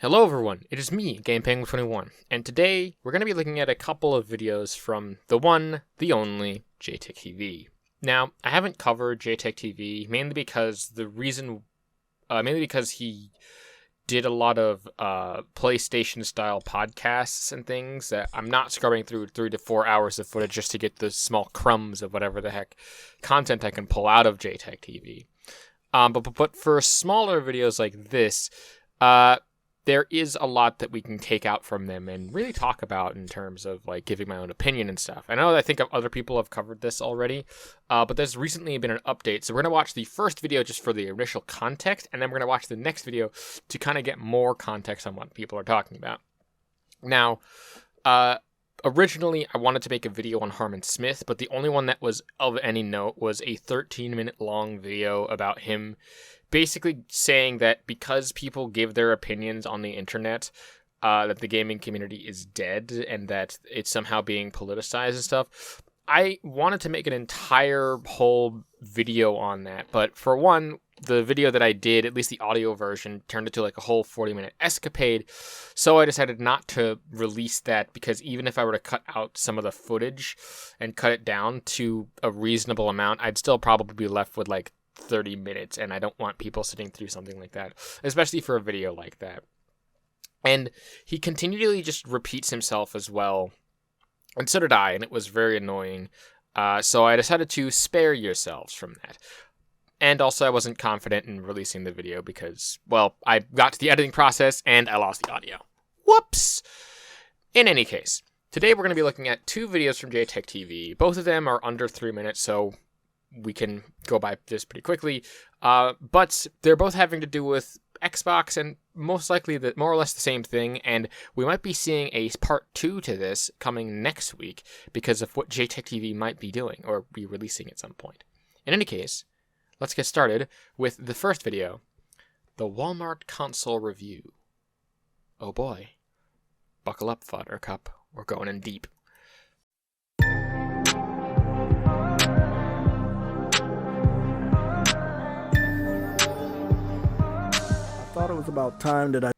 Hello everyone, it is me, GamePenguin21, and today we're going to be looking at a couple of videos from the one, the only, Jaytechtv. Now, I haven't covered Jaytechtv mainly because he did a lot of PlayStation-style podcasts and things that I'm not scrubbing through 3 to 4 hours of footage just to get the small crumbs of whatever the heck content I can pull out of Jaytechtv. But for smaller videos like this, there is a lot that we can take out from them and really talk about in terms of like giving my own opinion and stuff. I think other people have covered this already, but there's recently been an update. So we're going to watch the first video just for the initial context, and then we're going to watch the next video to kind of get more context on what people are talking about. Now, originally I wanted to make a video on Harmon Smith, but the only one that was of any note was a 13-minute long video about him basically saying that because people give their opinions on the internet, that the gaming community is dead and that it's somehow being politicized and stuff. I wanted to make an entire whole video on that, but for one, the video that I did, at least the audio version, turned into like a whole 40-minute escapade, so I decided not to release that because even if I were to cut out some of the footage and cut it down to a reasonable amount, I'd still probably be left with like 30 minutes, and I don't want people sitting through something like that, especially for a video like that. And he continually just repeats himself as well, and so did I, and it was very annoying. So I decided to spare yourselves from that. And also I wasn't confident in releasing the video because, well, I got to the editing process and I lost the audio. Whoops! In any case, today we're going to be looking at two videos from Jaytechtv. Both of them are under 3 minutes, so we can go by this pretty quickly, but they're both having to do with Xbox and most likely more or less the same thing, and we might be seeing a part 2 to this coming next week because of what Jaytechtv might be doing or be releasing at some point. In any case, let's get started with the first video, the Walmart console review. Oh boy, buckle up, Buttercup, we're going in deep. Thought it was about time that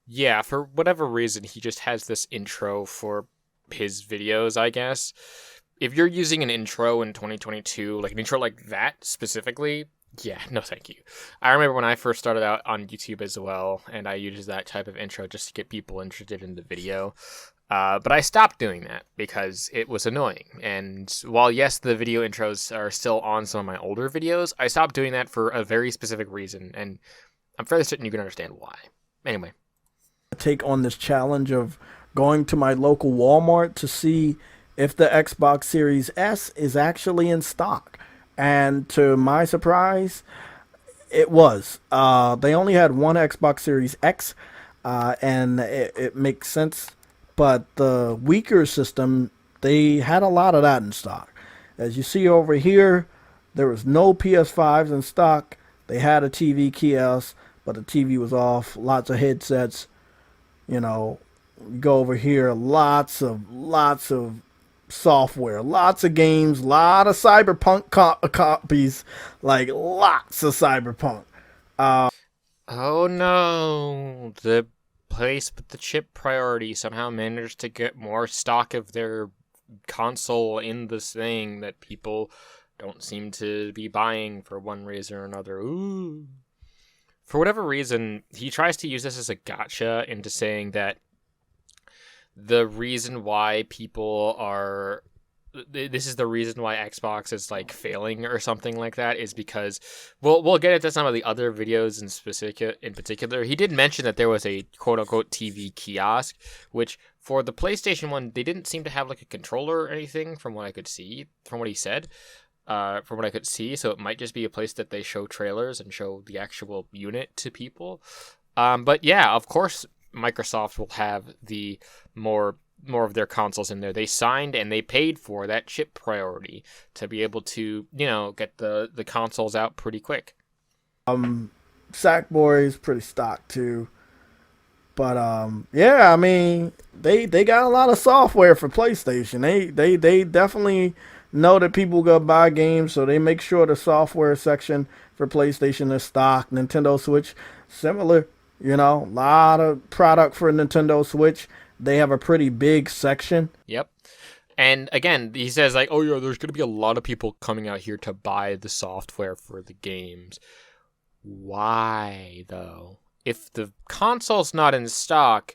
Yeah, for whatever reason, he just has this intro for his videos, I guess. If you're using an intro in 2022, like an intro like that specifically, yeah, no thank you. I remember when I first started out on YouTube as well, and I used that type of intro just to get people interested in the video. But I stopped doing that because it was annoying. And while, yes, the video intros are still on some of my older videos, I stopped doing that for a very specific reason, and I'm fairly certain you can understand why. Anyway. Take on this challenge of going to my local Walmart to see if the Xbox Series S is actually in stock. And to my surprise, it was. They only had one Xbox Series X, and it makes sense. But the weaker system, they had a lot of that in stock. As you see over here, there was no PS5s in stock. They had a TV kiosk, but the TV was off. Lots of headsets. You know, you go over here, lots of software, lots of games, lot of Cyberpunk copies, like lots of Cyberpunk. Oh no, the place with the chip priority somehow managed to get more stock of their console in this thing that people don't seem to be buying for one reason or another. Ooh. For whatever reason, he tries to use this as a gotcha into saying that the reason why people are... This is the reason why Xbox is like failing or something like that is because... We'll get into some of the other videos in particular. He did mention that there was a quote-unquote TV kiosk, which for the PlayStation 1, they didn't seem to have like a controller or anything from what I could see, from what he said. From what I could see, so it might just be a place that they show trailers and show the actual unit to people. But yeah, of course, Microsoft will have the more of their consoles in there. They signed and they paid for that chip priority to be able to, get the consoles out pretty quick. Sackboy is pretty stock too. But yeah, I mean, they got a lot of software for PlayStation. They definitely know that people go buy games, so they make sure the software section for PlayStation is stocked. Nintendo Switch, similar. You know, a lot of product for Nintendo Switch. They have a pretty big section. Yep. And again, he says like, "Oh yeah, there's going to be a lot of people coming out here to buy the software for the games." Why though? If the console's not in stock,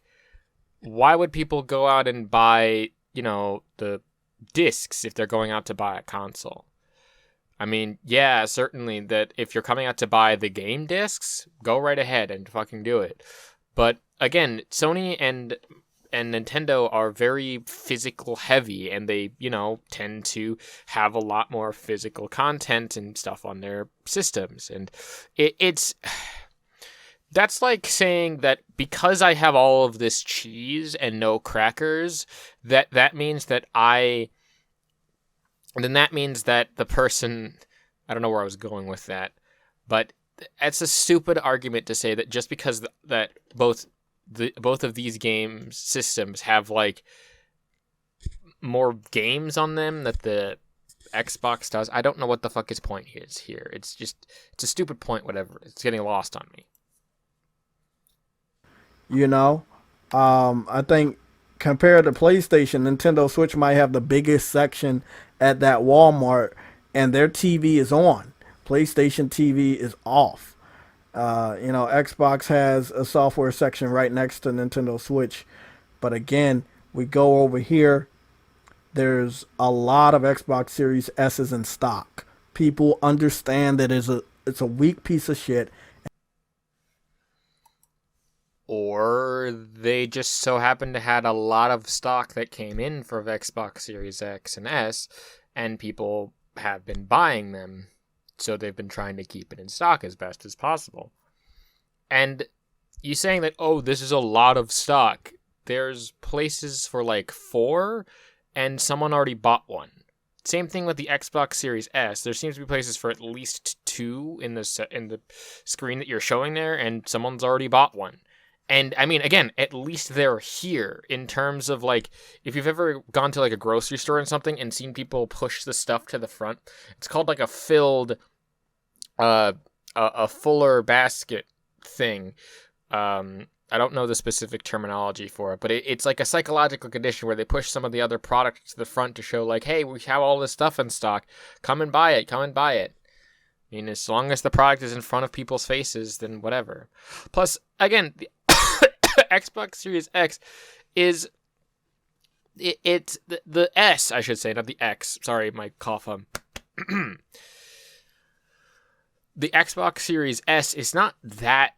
why would people go out and buy, the discs if they're going out to buy a console? I mean, yeah, certainly that if you're coming out to buy the game discs, go right ahead and fucking do it. But again, Sony and Nintendo are very physical heavy, and they, tend to have a lot more physical content and stuff on their systems. And it's that's like saying that because I have all of this cheese and no crackers, that means that that means that the person, I don't know where I was going with that, but it's a stupid argument to say that just because that both of these games systems have like more games on them that the Xbox does. I don't know what the fuck his point is here. It's a stupid point, whatever. It's getting lost on me. I think compared to PlayStation, Nintendo Switch might have the biggest section at that Walmart, and their TV is on. PlayStation TV is off. Xbox has a software section right next to Nintendo Switch. But again, we go over here. There's a lot of Xbox Series S's in stock. People understand that it's a weak piece of shit. Or they just so happen to had a lot of stock that came in for Xbox Series X and S, and people have been buying them, so they've been trying to keep it in stock as best as possible. And you saying that, oh, this is a lot of stock. There's places for like 4, and someone already bought one. Same thing with the Xbox Series S. There seems to be places for at least 2 in the screen that you're showing there, and someone's already bought one. And I mean, again, at least they're here in terms of like, if you've ever gone to like a grocery store and something and seen people push the stuff to the front, it's called like a filled, a fuller basket thing. I don't know the specific terminology for it, but it's like a psychological condition where they push some of the other products to the front to show like, hey, we have all this stuff in stock. Come and buy it. Come and buy it. I mean, as long as the product is in front of people's faces, then whatever. Plus, again, the Xbox Series X is it's the S, I should say, not the X. Sorry, my cough. The Xbox Series S is not that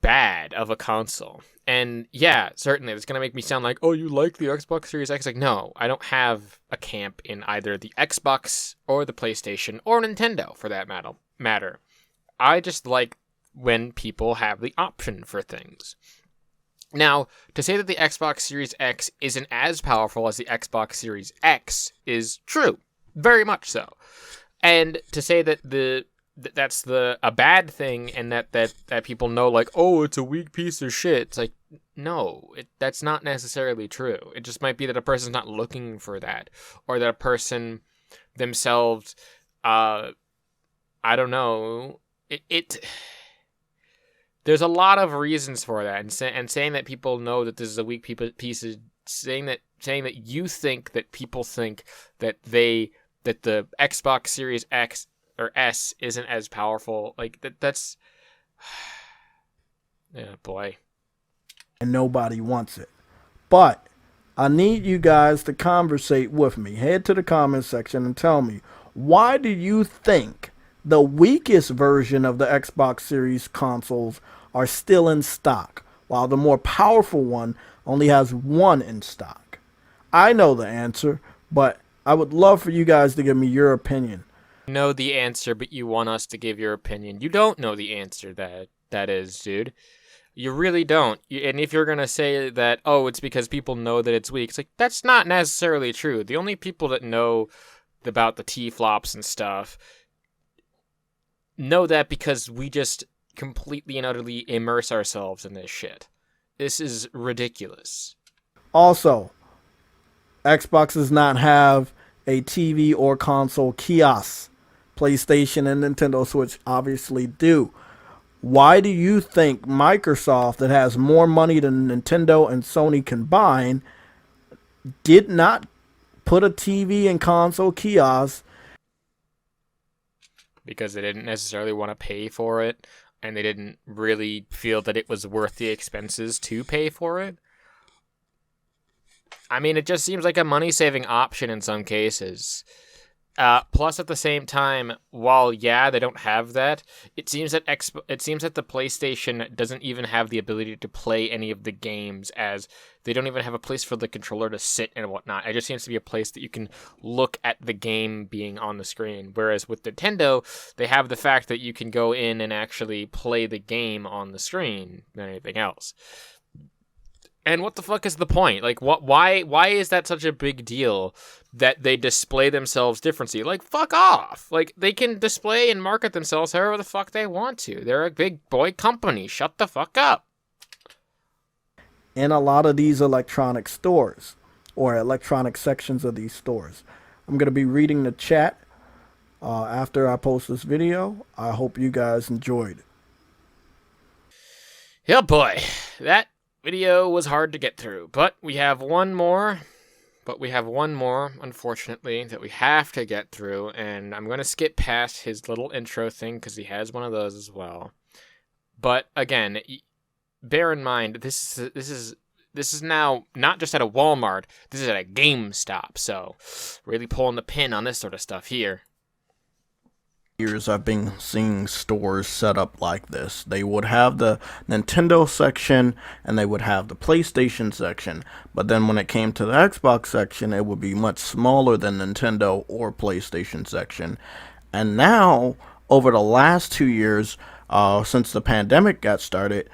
bad of a console. And yeah, certainly, it's going to make me sound like, oh, you like the Xbox Series X? Like, no, I don't have a camp in either the Xbox or the PlayStation or Nintendo, for that matter. I just like when people have the option for things. Now, to say that the Xbox Series X isn't as powerful as the Xbox Series X is true. Very much so. And to say that that's a bad thing and that people know like, oh, it's a weak piece of shit. It's like, no, that's not necessarily true. It just might be that a person's not looking for that, or that a person themselves, I don't know. There's a lot of reasons for that, and saying that people know that this is a weak piece of saying that you think that people think that the Xbox Series X or S isn't as powerful. Like that's yeah, boy. And nobody wants it. But I need you guys to conversate with me. Head to the comment section and tell me, why do you think the weakest version of the Xbox Series consoles are still in stock, while the more powerful one only has 1 in stock? I know the answer, but I would love for you guys to give me your opinion. You know the answer, but you want us to give your opinion. You don't know the answer, that is, dude. You really don't. And if you're going to say that, oh, it's because people know that it's weak, it's like, that's not necessarily true. The only people that know about the T-flops and stuff know that because we just completely and utterly immerse ourselves in this shit. This is ridiculous. Also, Xbox does not have a TV or console kiosk. PlayStation and Nintendo Switch obviously do. Why do you think Microsoft, that has more money than Nintendo and Sony combined, did not put a TV and console kiosk? Because they didn't necessarily want to pay for it, and they didn't really feel that it was worth the expenses to pay for it. I mean, it just seems like a money-saving option in some cases. Plus, at the same time, while they don't have that, it seems that the PlayStation doesn't even have the ability to play any of the games, as they don't even have a place for the controller to sit and whatnot. It just seems to be a place that you can look at the game being on the screen. Whereas with Nintendo, they have the fact that you can go in and actually play the game on the screen than anything else. And what the fuck is the point? Like, why is that such a big deal that they display themselves differently? Like, fuck off. Like, they can display and market themselves however the fuck they want to. They're a big boy company. Shut the fuck up. In a lot of these electronic stores, or electronic sections of these stores. I'm going to be reading the chat after I post this video. I hope you guys enjoyed it. Yeah, boy. That video was hard to get through, but we have one more, unfortunately, that we have to get through, and I'm going to skip past his little intro thing because he has one of those as well. But again, bear in mind, this is now not just at a Walmart, this is at a GameStop, so really pulling the pin on this sort of stuff here. Years I've been seeing stores set up like this. They would have the Nintendo section and they would have the PlayStation section, but then when it came to the Xbox section, it would be much smaller than Nintendo or PlayStation section. And now, over the last 2 years, since the pandemic got started,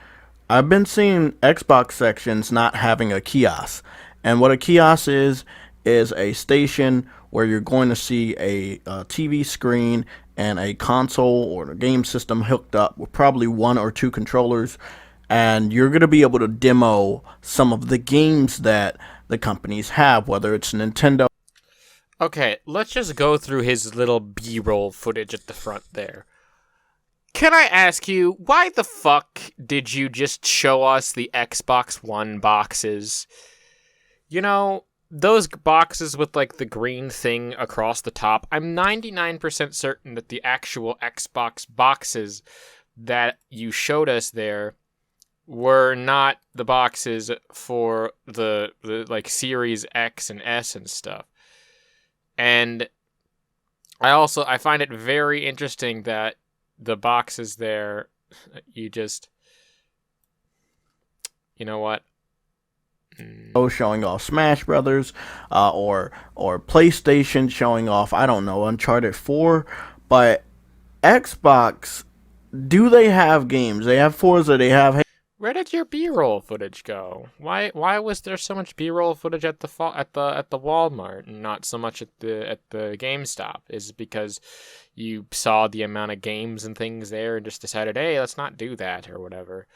I've been seeing Xbox sections not having a kiosk. And what a kiosk is a station where you're going to see a TV screen and a console or a game system hooked up with probably 1 or 2 controllers, and you're going to be able to demo some of the games that the companies have, whether it's Nintendo. Okay, let's just go through his little B-roll footage at the front there. Can I ask you, why the fuck did you just show us the Xbox One boxes? You know, those boxes with, like, the green thing across the top, I'm 99% certain that the actual Xbox boxes that you showed us there were not the boxes for the like, Series X and S and stuff. And I find it very interesting that the boxes there, you know what? Showing off Smash Brothers, or PlayStation showing off, I don't know, Uncharted 4, but Xbox, do they have games? They have Forza, they have... Where did your B-roll footage go? Why was there so much B-roll footage at the Walmart and not so much at the GameStop? Is it because you saw the amount of games and things there and just decided, hey, let's not do that or whatever?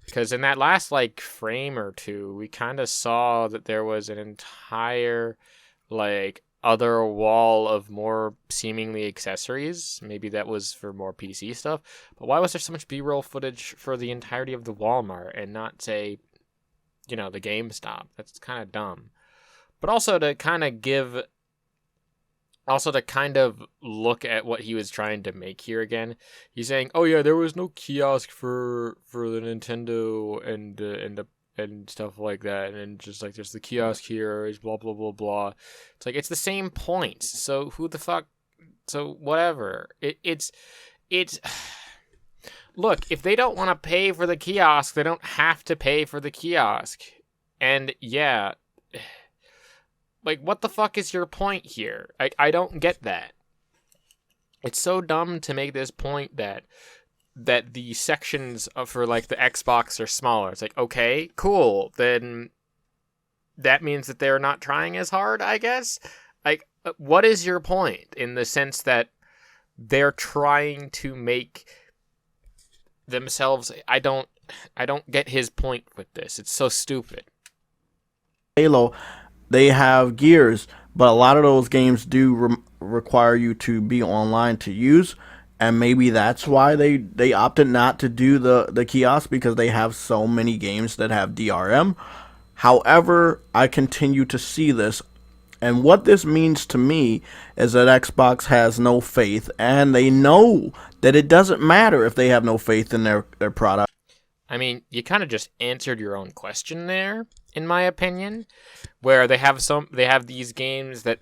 Because in that last, like, frame or two, we kind of saw that there was an entire, like, other wall of more seemingly accessories. Maybe that was for more PC stuff. But why was there so much B-roll footage for the entirety of the Walmart and not, say, the GameStop? That's kind of dumb. But also to kind of look at what he was trying to make here again. He's saying, "Oh yeah, there was no kiosk for the Nintendo and stuff like that, and just like there's the kiosk here, is blah blah blah blah." It's like it's the same point. So who the fuck? So whatever. It's. Look, if they don't want to pay for the kiosk, they don't have to pay for the kiosk. And yeah. Like, what the fuck is your point here? I don't get that. It's so dumb to make this point that the sections for, like, the Xbox are smaller. It's like, okay, cool. Then that means that they're not trying as hard, I guess? Like, what is your point in the sense that they're trying to make themselves... I don't get his point with this. It's so stupid. Halo... They have Gears, but a lot of those games do require you to be online to use. And maybe that's why they opted not to do the kiosk, because they have so many games that have DRM. However, I continue to see this. And what this means to me is that Xbox has no faith, and they know that it doesn't matter if they have no faith in their product. I mean, you kind of just answered your own question there, in my opinion, where they have these games that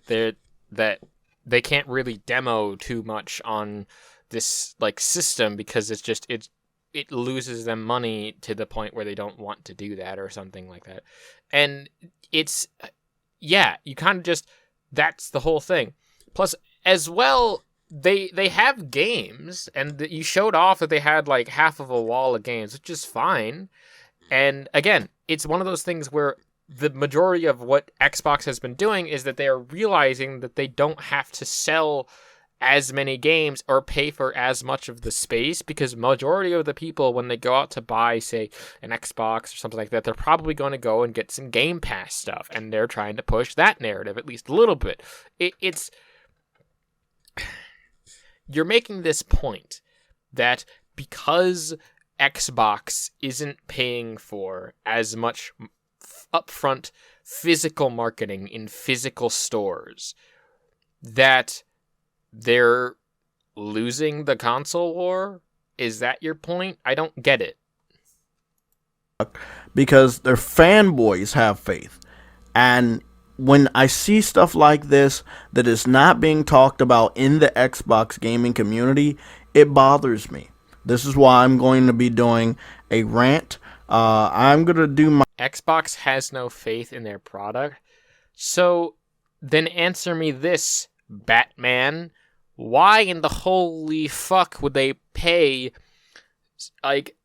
they can't really demo too much on this like system, because it loses them money to the point where they don't want to do that or something like that. And it's, yeah, you kind of just, that's the whole thing. Plus, as well, they have games, and you showed off that they had like half of a wall of games, which is fine. And again, it's one of those things where the majority of what Xbox has been doing is that they are realizing that they don't have to sell as many games or pay for as much of the space, because majority of the people, when they go out to buy, say, an Xbox or something like that, they're probably going to go and get some Game Pass stuff, and they're trying to push that narrative at least a little bit. It's you're making this point that because Xbox isn't paying for as much upfront physical marketing in physical stores, that they're losing the console war? Is that your point? I don't get it. Because their fanboys have faith. And when I see stuff like this that is not being talked about in the Xbox gaming community, it bothers me. This is why I'm going to be doing a rant. I'm going to do my... Xbox has no faith in their product. So then answer me this, Batman. Why in the holy fuck would they pay like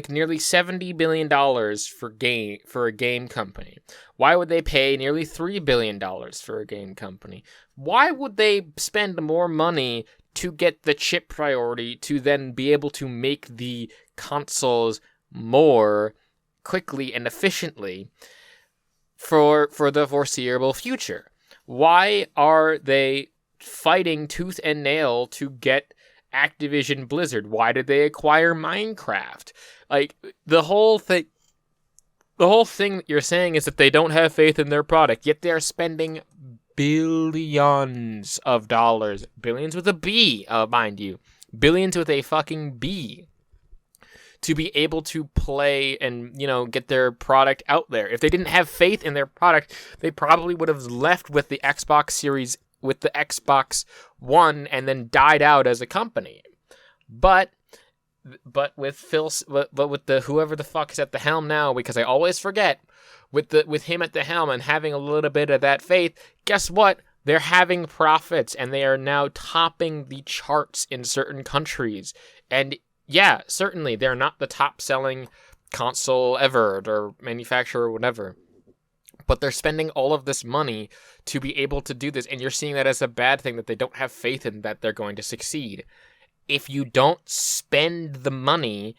nearly $70 billion for a game company? Why would they pay nearly $3 billion for a game company? Why would they spend more money to get the chip priority to then be able to make the consoles more quickly and efficiently for the foreseeable future? Why are they fighting tooth and nail to get Activision Blizzard? Why did they acquire Minecraft? Like, the whole thing that you're saying is that they don't have faith in their product, yet they're spending billions of dollars, billions with a B, mind you, billions with a fucking B, to be able to play and, get their product out there. If they didn't have faith in their product, they probably would have left with the Xbox Series, with the Xbox One, and then died out as a company. But with with the whoever the fuck is at the helm now, because I always forget, with him at the helm and having a little bit of that faith, guess what? They're having profits, and they are now topping the charts in certain countries. And yeah, certainly they're not the top selling console ever, or manufacturer or whatever, but they're spending all of this money to be able to do this, and you're seeing that as a bad thing, that they don't have faith in that they're going to succeed. If you don't spend the money,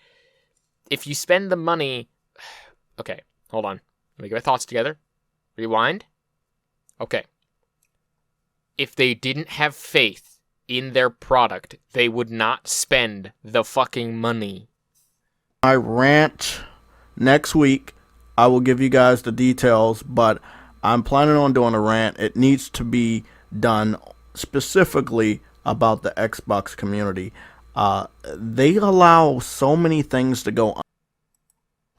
okay, hold on. Let me get my thoughts together. Rewind. Okay. If they didn't have faith in their product, they would not spend the fucking money. My rant next week, I will give you guys the details, but I'm planning on doing a rant. It needs to be done specifically about the Xbox community. They allow so many things to go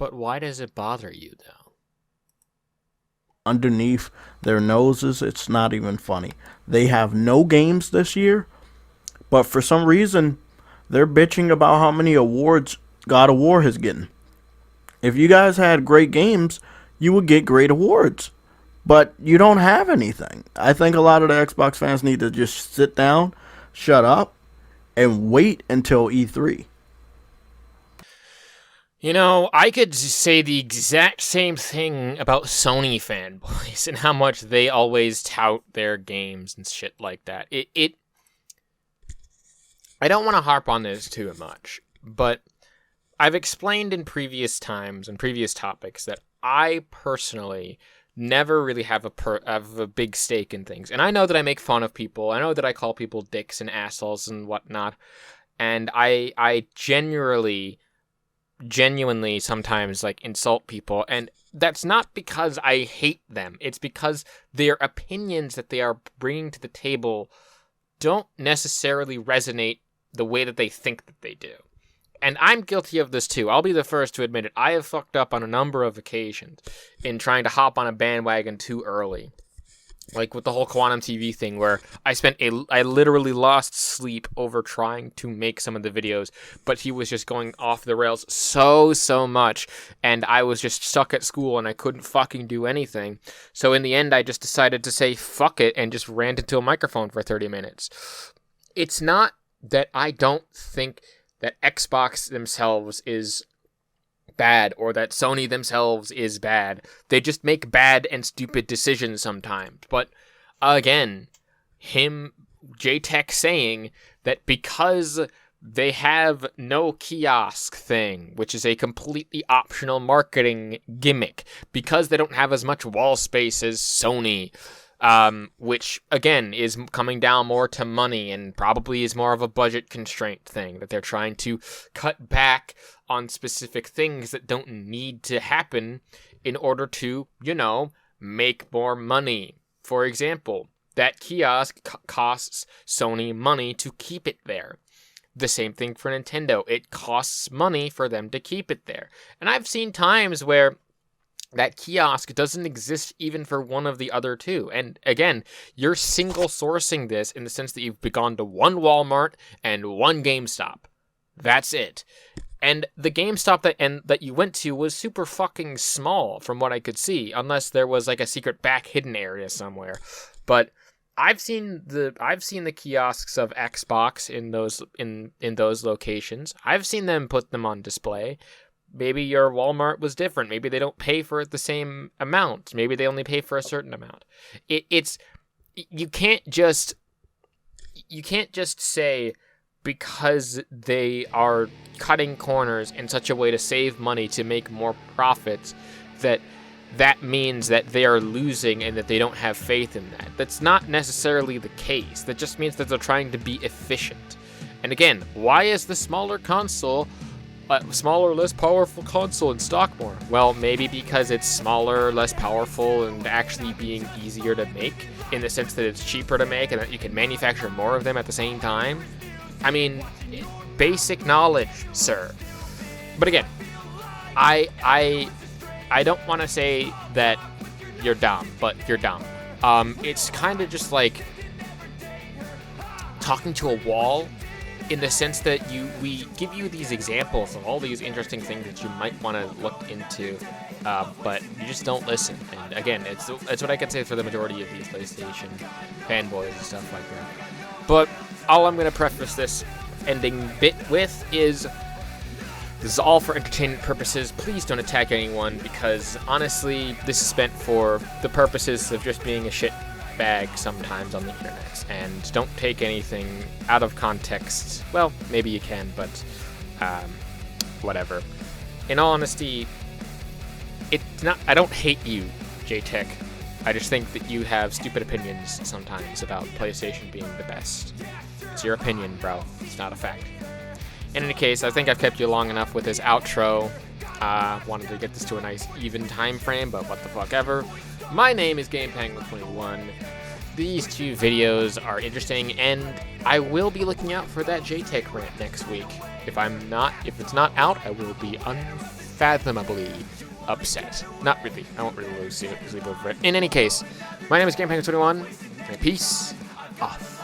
But why does it bother you, though? Underneath their noses. It's not even funny. They have no games this year, but for some reason, they're bitching about how many awards God of War has gotten. If you guys had great games, you would get great awards. But you don't have anything. I think a lot of the Xbox fans need to just sit down, shut up, and wait until E3. I could say the exact same thing about Sony fanboys and how much they always tout their games and shit like that. I don't want to harp on this too much, but I've explained in previous times and previous topics that I personally never really have a big stake in things. And I know that I make fun of people. I know that I call people dicks and assholes and whatnot. And I genuinely sometimes like insult people, and that's not because I hate them. It's because their opinions that they are bringing to the table don't necessarily resonate the way that they think that they do. And I'm guilty of this too. I'll be the first to admit it. I have fucked up on a number of occasions in trying to hop on a bandwagon too early. Like with the whole Quantum TV thing, where I literally lost sleep over trying to make some of the videos, but he was just going off the rails so much, and I was just stuck at school and I couldn't fucking do anything. So in the end, I just decided to say fuck it and just ranted into a microphone for 30 minutes. It's not that I don't think that Xbox themselves is bad or that Sony themselves is bad. They just make bad and stupid decisions sometimes. But again, Jaytechtv saying that because they have no kiosk thing, which is a completely optional marketing gimmick, because they don't have as much wall space as Sony, which again is coming down more to money and probably is more of a budget constraint thing, that they're trying to cut back on specific things that don't need to happen in order to, make more money. For example, that kiosk costs Sony money to keep it there. The same thing for Nintendo. It costs money for them to keep it there. And I've seen times where that kiosk doesn't exist even for one of the other two. And again, you're single sourcing this in the sense that you've gone to one Walmart and one GameStop. That's it. And the GameStop that you went to was super fucking small from what I could see, unless there was like a secret back hidden area somewhere. But I've seen the kiosks of Xbox in those locations. I've seen them put them on display. Maybe your Walmart was different. Maybe they don't pay for the same amount. Maybe they only pay for a certain amount. You can't just say because they are cutting corners in such a way to save money to make more profits that means that they are losing and that they don't have faith in that. That's not necessarily the case. That just means that they're trying to be efficient. And again, why is the smaller, less powerful console in stock more? Well, maybe because it's smaller, less powerful, and actually being easier to make, in the sense that it's cheaper to make and that you can manufacture more of them at the same time. I mean, basic knowledge, sir. But again, I don't want to say that you're dumb, but you're dumb. It's kind of just like talking to a wall, in the sense that we give you these examples of all these interesting things that you might want to look into, but you just don't listen. And again, it's what I can say for the majority of these PlayStation fanboys and stuff like that. But all I'm going to preface this ending bit with is, this is all for entertainment purposes. Please don't attack anyone, because honestly, this is spent for the purposes of just being a shit bag sometimes on the internet. And don't take anything out of context. Well, maybe you can, but whatever. In all honesty, it's not. I don't hate you, Jaytechtv. I just think that you have stupid opinions sometimes about PlayStation being the best. It's your opinion, bro. It's not a fact. In any case, I think I've kept you long enough with this outro. Wanted to get this to a nice even time frame, but what the fuck ever. My name is GamePanguin21. These two videos are interesting, and I will be looking out for that Jaytechtv rant next week. If it's not out, I will be unfathomably upset. Not really. I won't really lose sleep over it. In any case, my name is GamePanguin21, and peace off.